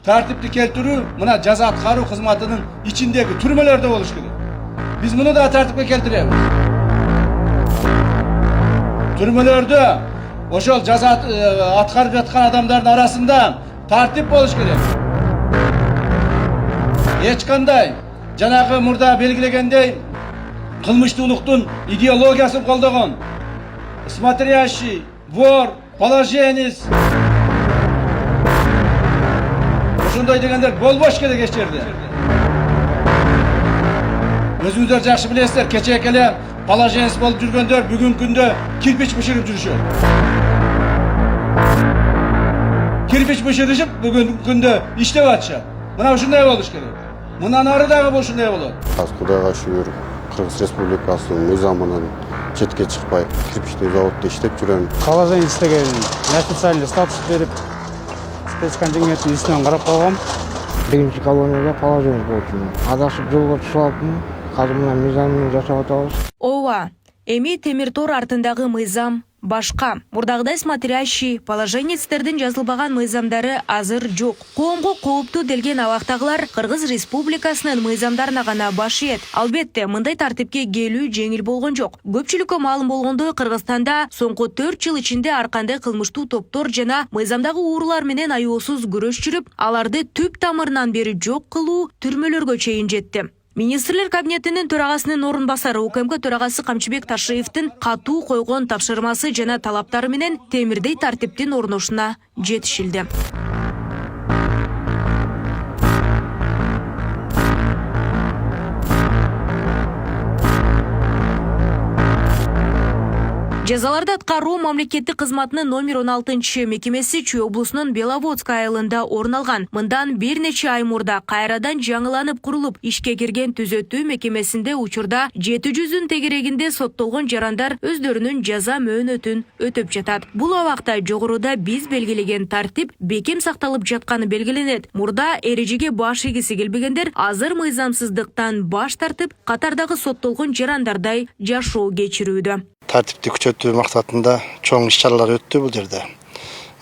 tartipli keltiriyor, buna jaza atkarı hizmetinin içindeki türmelerde oluş gerek. Biz bunu da tertipke keltirelim. Türmelerde oşol jaza atkarıp yatkan adamların arasında tartip oluş gerek. Hiç kanday, janagı murda belgilegendey, kılmıştılıktın ideologiyası koldagan, смотрящий, вор, положенец. Ошондой дегендер болбош керек эч жерде. Өзүңүздөр жакшы билесиздер, кечээ келе положенец болуп жүргөндөр бүгүнкү күндө кирпич бышырып жүрүшөт. Кирпич бышырышып бүгүнкү күндө иштеп атышат. Мына ушундай болуш керек. Мындан ары дагы ушундай болот. Кудайга шүгүр, Кыргыз Республикасынын мыйзамынан четке чыкпай кирпичный заводдо иштеп жүрөм. Положенец деген неофициальный статус берип, спецконтингенттин исинен карап калгам. Биринчи колонияда положенец болчумун. Адашып жолго түшүп алыпмын. Азыр мына мыйзам менен жашап атабыз. Ооба, эми темир тор артындагы мыйзам башка. Мурдагыдай смотрящий, положенецтердин жазылбаган мыйзамдары азыр жок. Коомго кооптуу делген абактагылар Кыргыз Республикасынын мыйзамдарына гана баш ийет. Албетте, мындай тартипке келүү жеңил болгон жок. Көпчүлүккө маалым болгондой, Кыргызстанда соңку 4 жыл ичинде ар кандай кылмыштуу топтор жана мыйзамдагы уурулар менен аюусуз күрөш жүрүп, аларды түп тамырынан бери жок кылуу түрмөлөргө чейин жетти. Министрлер кабинетинин төрагасынын орун басары УКМК төрагасы Камчыбек Ташиевдин катуу койгон тапшырмасы жана талаптары менен темирдей тартиптин орношуна жетишилди. Жазаларды аткаруу мамлекеттик кызматынын номер 16 мекемеси Чүй облусунун Беловодск айылында орун алган. Мындан бир нече ай мурда кайрадан жаңыланып курулуп, ишке кирген түзөтүү мекемесинде учурда 700 тегерегинде соттолгон жарандар өздөрүнүн жаза мөөнөтүн өтөп жатат. Бул абакта жогоруда биз белгилеген тартип бекем сакталып жатканы белгиленет. Мурда эрежеге баш ийгиси келбегендер азыр мыйзамсыздыктан баш тартып, катардагы соттолгон жарандардай жашоо кечирүүдө. Тартипти күчөтүү максатында чоң иш-чаралар өттү бул жерде.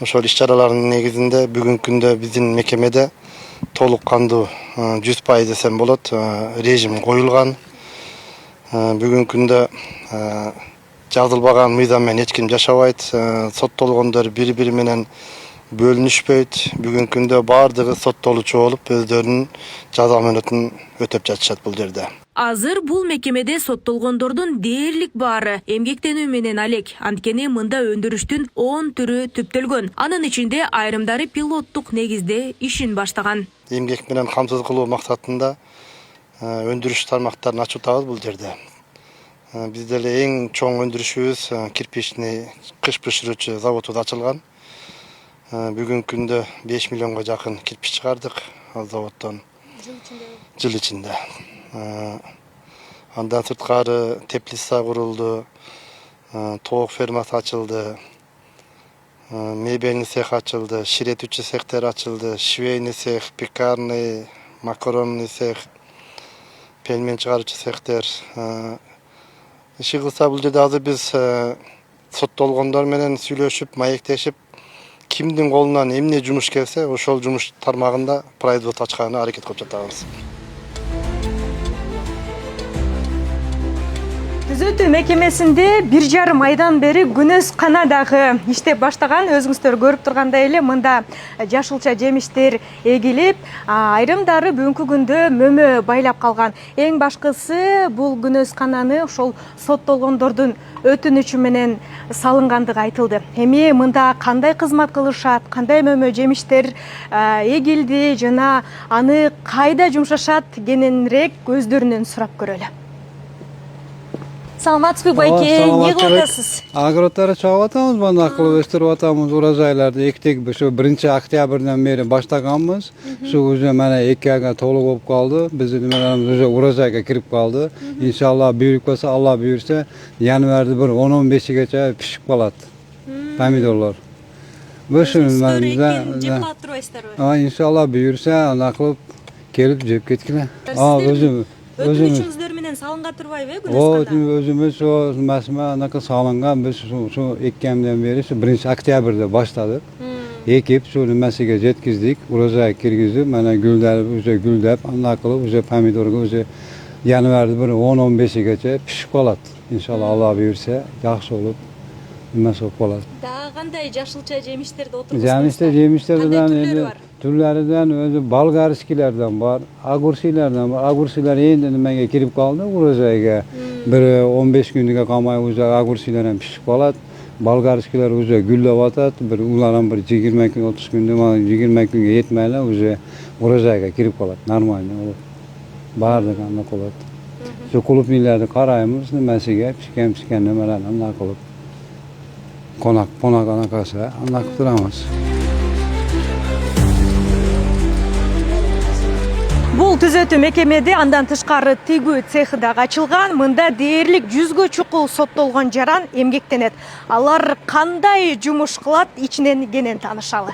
Ошол иш-чаралардын негизинде бүгүнкү күндө биздин мекемеде толук кандуу 100% десем болот режим коюлган. Бүгүнкү күндө жазылбаган мыйзам менен эч ким жашабайт. Соттолгондор бири-бири менен бөлүнүшпөйт. Бүгүнкү күндө баардыгы соттолуучу болуп, өздөрүнүн жаза мөөнөтүн өтөп жатышат бул жерде. Азыр бул мекемеде соттолгондордун дээрлик баары эмгектенүү менен алек. Анткени мында өндүрүштүн 10 түрү түптөлгөн. Анын ичинде айрымдары пилоттук негизде ишин баштаган. Эмгек менен камсыз кылуу максатында өндүрүш тармактарын ачуутабыз бул жерде. Бизде эле эң чоң өндүрүшүбүз кирпичный кыш бышыруучу заводубуз ачылган. Бүгүнкү күндө 5 миллионго жакын кирпич чыгардык ал заводдон. Жыл ичинде. Андан сырткары теплица курулду, тоок фермасы ачылды, мебельный цех ачылды, ширетүүчү цехтер ачылды, швейный цех, пекарный, макаронный цех, пельмен чыгаруучу цехтер. Иши кылса бул жерде азыр биз соттолгондор менен сүйлөшүп, маектешип, кимдин колунан эмне жумуш келсе, ошол жумуш тармагында производство ачканына аракет кылып жатабыз. Түзөтүү мекемесинде 1,5 айдан бери күнөз канадагы иштеп баштаган. Өзүңүздөр көрүп тургандай эле мында жашылча жемиштер эгилип, айрымдары бүгүнкү күндө мөмө байлап калган. Эң башкысы бул күнөз кананы ошол соттолгондордун өтүнүчү менен салынгандыгы айтылды. Эми мында кандай кызмат кылышат, кандай мөмө жемиштер эгилди жана аны кайда жумшашат кененирээк өздөрүнөн сурап көрөлү. Саламатсызбы байке, эмне кылып атасыз? Агроттары чагып атабыз, мына кылып өстүрүп атабыз, урожайларды эктик. Ушу 1-октябрдан бери баштаганбыз. Ушу уже мына 2 айга толук болуп калды. Биздин немелерибиз уже урожайга кирип калды. Иншалла буйрук болсо, Алла буйрса, январда bir 10-15гече пишип калат. Помидорлор. Иншалла буйрса, ана кылып келип жеп кеткиле. Өтүнүчүңүздөр менен салынга турбайбы күнөз кана? Өзүмүз масма анака салынган, биз ушу 2 айдан бери 1-октябрда баштадык. ekip şu nimasiga jetkizdik, urozay kirgizib, mana gullar o'sha gullab, anaqa qilib, o'sha pomidorga o'sha yanvarda bir 10-15gacha pishib qoladi. Inshaalloh Alloh buyursa, yaxshi bo'lib nima bo'lib qoladi. Daha qanday jashilcha жемиштерди Yemişlerden endi turlaridan o'zi bolgarskilardan bor, agursilardan bor. Agursilar endi nimaga kirib qoldi, urozayga. Bir 15 kunga qolmay o'zi agursilar ham pishib qoladi. Bolgarskilar o'zi gullab yotadi. Bir ular ham bir 20 kun, 30 kunda, 20 kunga yetmaylar, o'zi urozayga kirib qoladi. Normalni olib. Barda qanday qoladi. Shu qulupniylarni qaraymiz, nimasiga pishgan nimalarni anaqa qilib. Qo'noq anaqasi, anaqa qilib turamiz. Бул түзөтүү мекемеде андан тышкары тигүү цехи да ачылган. Мында дээрлик 100гө чукул соттолгон жаран эмгектенет. Алар кандай жумуш кылат, ичинен кенен таанышалы.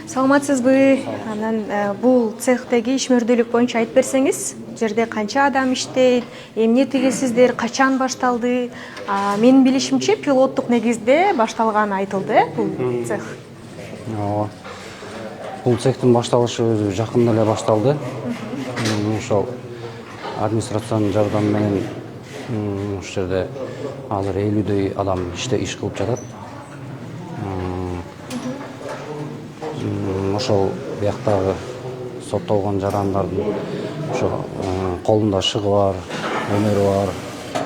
Саламатсызбы? Анан бул цехтеги ишмердүүлүк боюнча айтып берсеңиз, бул жерде канча адам иштейт, эмне тигесиздер, качан башталды? Менин билишимче пилоттук негизде башталганы айтылды бул цех. Бұл цехтің башталышы өзі жақында эле башталды. Ошол администрациянын жардамы менен ушул жерде азыр 50дөй адам иш кылып жатат. Ошол бияктагы соттолгон жарандардын ошо колунда шыгы бар, өнөрү бар,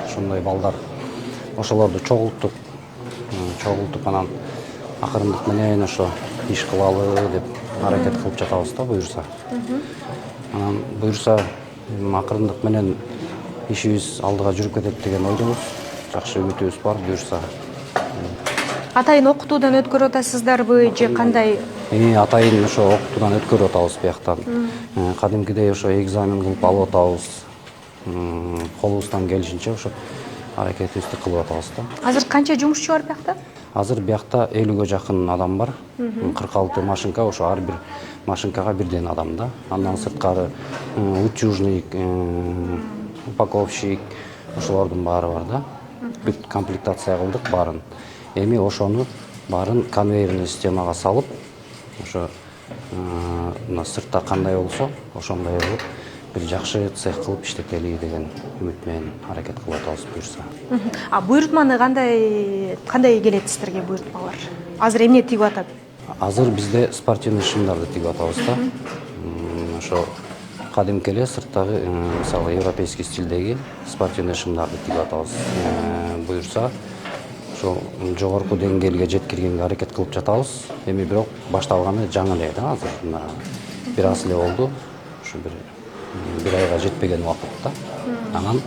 ошондой балдар. Ошолорду чогулттук анан акырындык менен ошо иш кылалы деп аракет кылып жатабыз да, буюрса. Анан буюрса акырындык менен ишибиз алдыга жүрүп кетет деген ойдобуз. Жакшы үмүтүбүз бар, буюрса. Атайын окутуудан өткөрүп атасыздарбы же кандай? Атайын ошо окутуудан өткөрүп атабыз бияктан. Кадимкидей ошо экзамен кылып алып атабыз. Колубуздан келишинче ошо аракетибизди кылып атабыз да. Азыр канча жумушчу бар биякта? Азыр биякта 50ге жакын адам бар. 46 машинка, ошо ар бир машинкага бирден адам да. Андан сырткары утюжник, упаковщик, ошолордун баары бар да. Бүт комплектация кылдык баарын. Эми ошону баарын конвейерный системага салып, ошо мына сыртта кандай болсо, ошондой болуп бир жакшы цех кылып иштетели деген үмүт менен аракет кылып атабыз буюрса. Буйрутманы кандай келет сиздерге буйрутмалар? Азыр эмне тигип атат? Азыр бизде спортивный шымдарды тигип атабыз да. Ошо кадимки эле сырттагы, мисалы, европейский стилдеги спортивный шымдарды тигип атабыз. Буюрса, ошо жогорку деңгээлге жеткиргенге аракет кылып жатабыз. Эми бирок башталганы жаңы эле да, азыр бир аз эле болду. Ошо бир айга жетпеген убакытта. Анан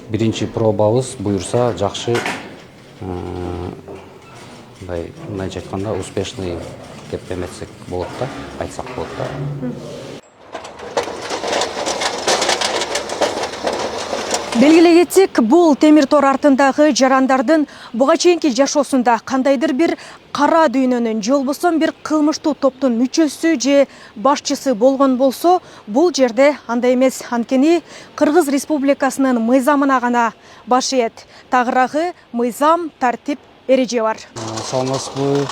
биринчи пробабыз буюрса жакшы, мындайча айтканда, успешный деп эметсек болот да, айтсак болот да. Белгилей кетсек, бул темир тор артындагы жарандардын буга чейинки жашоосунда кандайдыр бир кара дүйнөнүн же болбосо бир кылмыштуу топтун мүчөсү же башчысы болгон болсо, бул жерде андай эмес. Анткени Кыргыз Республикасынын мыйзамына гана баш ийет. Тагыраагы мыйзам, тартип, эреже бар. Саламатсызбы?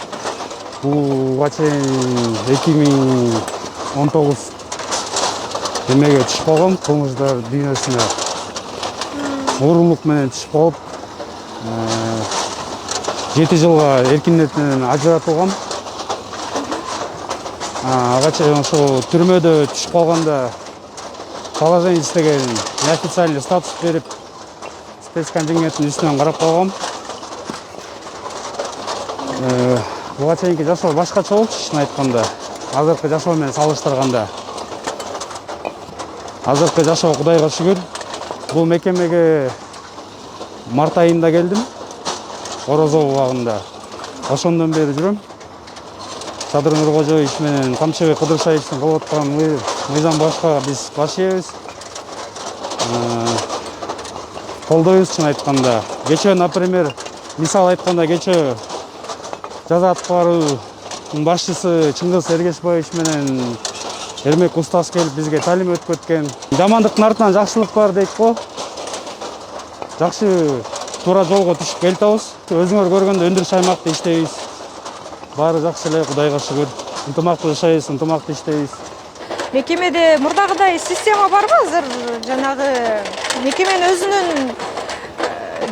Бул буга чейин 2019 эмеге түшүп калгам, кылмыштар дүйнөсүнө. Оорулук менен түшүп калып, 7 жылга эркиндиктен ажыратылгам. Ага чейин ошо түрмөдө түшүп калганда положение деген неофициальный статус берип, спецконтингенттин үстүнөн карап калгам. Буга чейинки жашоо башкача болчу, чын айтканда. Азыркы жашоо менен салыштырганда. Азыркы жашоо Кудайга шүгүр. Бул мекемеге март айында келдим. Орозо убагында. Ошондон бери жүрөм. Садыр Нуркожоевич менен Камчыбек Кыдыршаевичтин кылып аткан мыйзам башка биз баш ийебиз. Колдойбуз, чын айтканда. Кечээ, например, мисал айтканда, кечээ жаза аткаруунун башчысы Чыңгыз Эргешбаевич менен Эрмек Устаз келип бизге талим өткөткөн. Жамандыктын артынан жакшылык бар дейт го. Жакшы туура жолго түшүп келатабыз. Өзүңөр көргөндө өндүрүш аймакта иштейбиз. Баары жакшы эле, Кудайга шүгүр. Ынтымактуу жашайбыз, ынтымактуу иштейбиз. Мекемеде мурдагыдай система барбы азыр? Жанагы мекеменин өзүнүн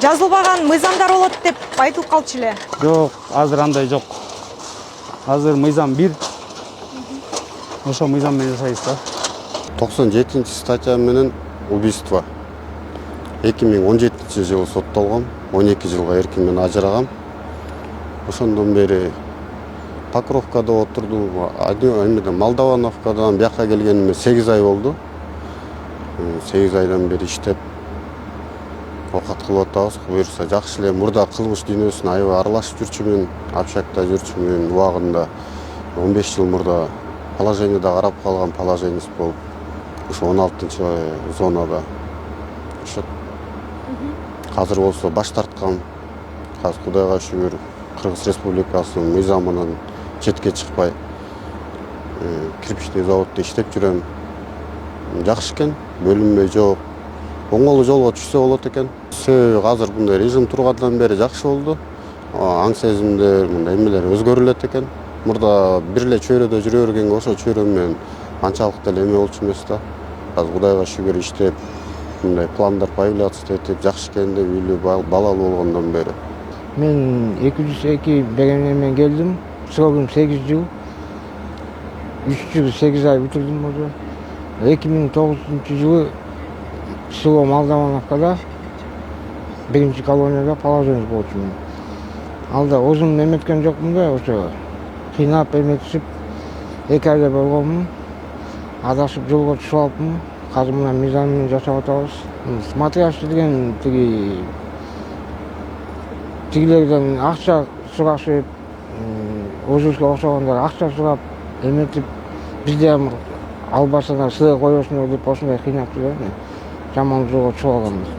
жазылбаган мыйзамдар болот деп айтылып калчу эле. Жок, азыр андай жок. Азыр мыйзам бир. Ошо мыйзам менен жашайбыз да. 97 статья менен убийство. 2017 жылы соттолгом, 12 жылга эркиңмен ажырагам. Ошондон бери Покровкада отурдум, Молдавановкадан бияка келгениме 8 ай болду. 8 айдан бери иштеп окат кылып атабыз. Буюрса жакшы эле. Мурда кылмыш дүйнөсүнө аябай аралашып жүрчүмүн, общакта жүрчүмүн. Убагында 15 жыл мурда положениеде карап калган положенист болуп, ошо 16-зонада. Ошо азыр болсо баш тарткан. Азыр Кудайга шүгүр, Кыргыз Республикасынын мыйзамынан четке чыкпай, кирпичный заводдо иштеп жүрөм. Жакшы экен, бөлүнмө жок. Оңолу жолго түшсө болот экен. Себеби азыр мындай режим тургандан бери жакшы болду. Аң сезимдер, мындай эмелер өзгөрүлөт экен. Мурда бир эле чөйрөдө жүрө бергенге ошо чөйрө менен анчалык деле эме болчу эмес да. Азыр Кудайга шүгүр иштеп, мындай пландар появляться этип, жакшы экен деп үйлүү балалуу болгондон бери. Мен 202 беренемен келдим. Срогум 8 жыл. 308 ай бүтүрдүм уже. 2009 жылы село Молдавановкада биринчи колонияда положение болчумун. Алда өзүм эметкен жокмун да, ошо кыйнап эметишип 2 айда болгонмун. Адашып жолго түшүп алыпмын. Азыр мына мыйзам менен жашап атабыз. Смотрящий деген тигилерден акча сурашып, өзүбүзгө окшогондор акча сурап эметип, бизде албаса да сыйга коесуңар деп ошондой кыйнап жүрөт. Жаман жолго түшүп алганбыз.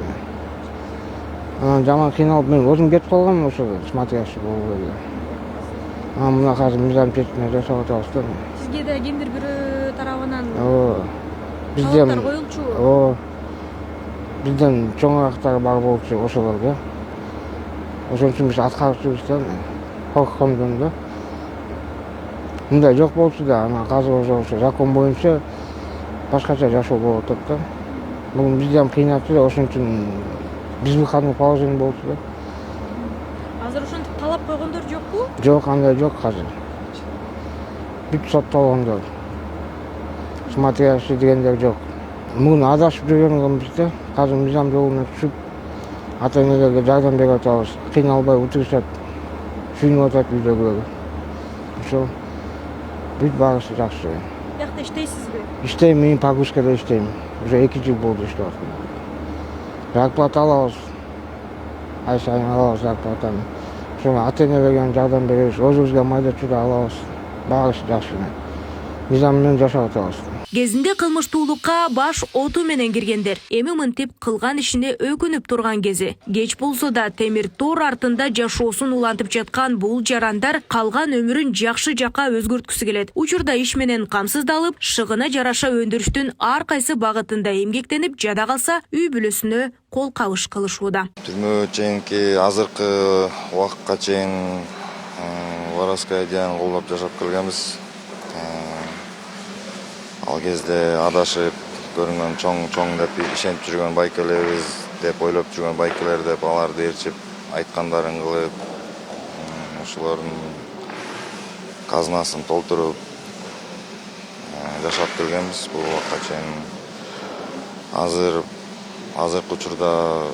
Анан жаман кыйналып мен өзүм кетип калгам ошо смотрящий болуп эле. Мына азыр мыйзам четинде жашап атабыз да. Сизге да кимдир бирөө тарабынан бизден талаптар коюлчу. Бизден чоңураактар бар болчу ошолорго. Ошон үчүн биз аткарып жүрүбүз да. Корккондон да. Мындай жок болчу да, анан азыр ошо закон боюнча башкача жашоо болуп атат да. Бул бизди ham кыйнап жүр, ошон үчүн безвыходный положение болчу да. Азыр ошентип талап койгондор жокпу? Жок, андай жок азыр. Бүт соттолгондор. Смотрящий дегендер жок. Муну адашып жүргөнбүз да. Азыр мыйзам жолуна түшүп, ата-энелерге жардам берип атабыз. Кыйналбай утурушат, сүйүнүп атат үйдөгүлөр. Ошо бүт баарысы жакшы. Биякта иштейсизби? Иштейм, мен погрузкада иштейм. Уже 2 жыл болду иштеп атам. Зарплата алабыз. Ай сайын алабыз зарплатаны. Ошо ата-энелерге жардам беребиз, өзүбүзгө майда чүйдө алабыз. Баарысы жакшы. Мыйзам менен жашап атабыз. Кезинде кылмыштуулукка баш оту менен киргендер эми мынтип кылган ишине өкүнүп турган кези. Кеч болсо да темир тор артында жашоосун улантып жаткан бул жарандар калган өмүрүн жакшы жакка өзгөрткүсү келет. Учурда иш менен камсыздалып, шыгына жараша өндүрүштүн ар кайсы багытында эмгектенип, жада калса үй бүлөсүнө кол кабыш кылышууда. Түрмө чейинки азыркы убакытка чейин воровская идеяны колдоп жашап келгенбиз. Ал кезде адашып көрүнгөн чоң деп ишенип жүргөн байкелерибиз деп ойлоп жүргөн байкелер деп аларды ээрчип айткандарын кылып, ошолордун казынасын толтуруп жашап келгенбиз бул убакытка чейин. Азыркы учурда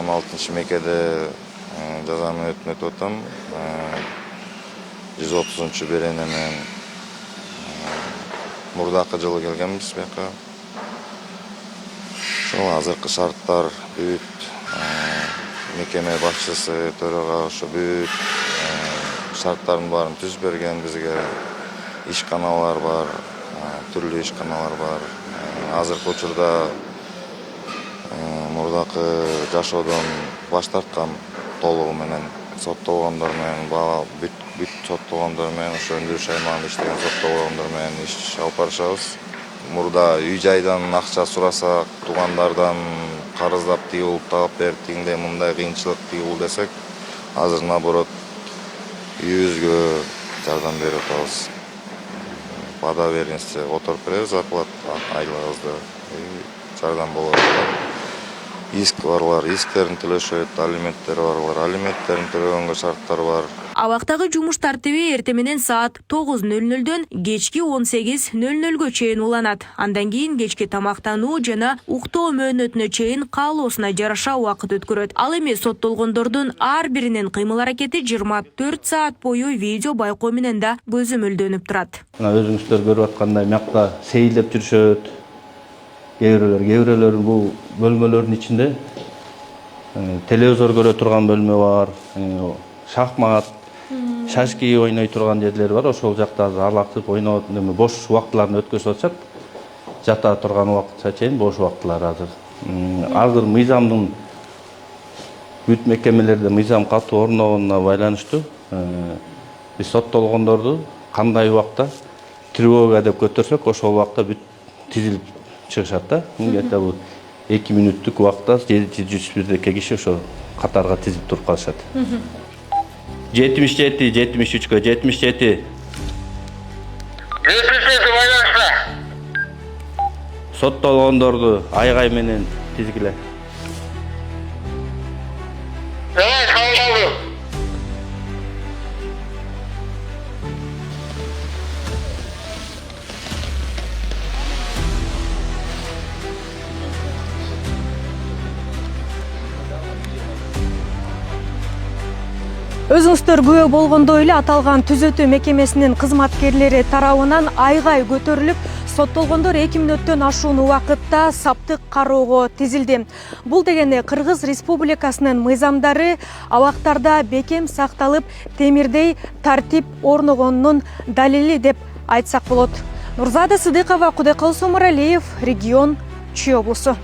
16-мекеде жазамын өтүп атам. 130 берене менен мурдакы жылы келгенбиз бияка. Ошол азыркы шарттар бүт мекеме башчысы, төрага ошо бүт шарттардын баарын түзүп берген бизге. Ишканалар бар, түрлүү ишканалар бар. Азыркы учурда мурдакы жашоодон баш тарткан толугу менен соттолгондор менен бүт соттолгондор менен ошо өндүрүш аймагында иштеген соттолгондор менен иш алып барышабыз. Мурда үй жайдан акча сурасак, туугандардан карыздап тиги кылып таап берип тигиндей мындай кыйынчылык тиги кыл десек, азыр наоборот үйүбүзгө жардам берип атабыз. Бада бериңизчи, отуруп беребиз зарплат айлыгыбызды, жардам болот. Иск барлар, исктерин төлөшөт, алименттер барлар, алименттерин төлөгөнгө шарттар бар. Абактагы жумуш тартиби эртеменен саат 9:00дөн кечки 18:00гө чейин уланат. Андан кийин кечки тамактануу жана уктоо мөөнөтүнө чейин каалоосуна жараша убакыт өткөрөт. Ал эми соттолгондордун ар биринин кыймыл-аракети 24 саат бою видео байкоо менен да көзөмөлдөнүп турат. Мына өзүңүздөр көрүп аткандай мякта сейилдеп жүрүшөт. Кээ-бирөөлөр бул бөлмөлөрдүн ичинде телевизор көрө турган бөлмө бар, шахмат, шашки ойной турган жерлер бар. Ошол жакта аралашып ойноп, бош убактыларын өткөзүп атышат. Жата турган убакытка чейин бош убактылар азыр. Азыр мыйзамдын бүт мекемелерде мыйзам катуу орногонуна байланыштуу биз соттолгондорду кандай убакта тревога деп көтөрсөк, ошол убакта бүт тизилип чыгышат да. Где-то бул 2 мүнөттүк убакта 701 киши ошо катарга тизип туруп калышат. 77, 73-кө 77. 77 байланышта. Соттолгондорду айгай менен тизгиле. Өзүңүздөр күбө болгондой эле аталган түзөтүү мекемесинин кызматкерлери тарабынан айгай көтөрүлүп, соттолгондор 2 мүнөттөн ашуун убакытта саптык кароого тизилди. Бул дегени Кыргыз Республикасынын мыйзамдары абактарда бекем сакталып, темирдей тартип орногонунун далили деп айтсак болот. Нурзада Сыдыкова, Кудайкалы Соморалиев, регион Чүй облусу.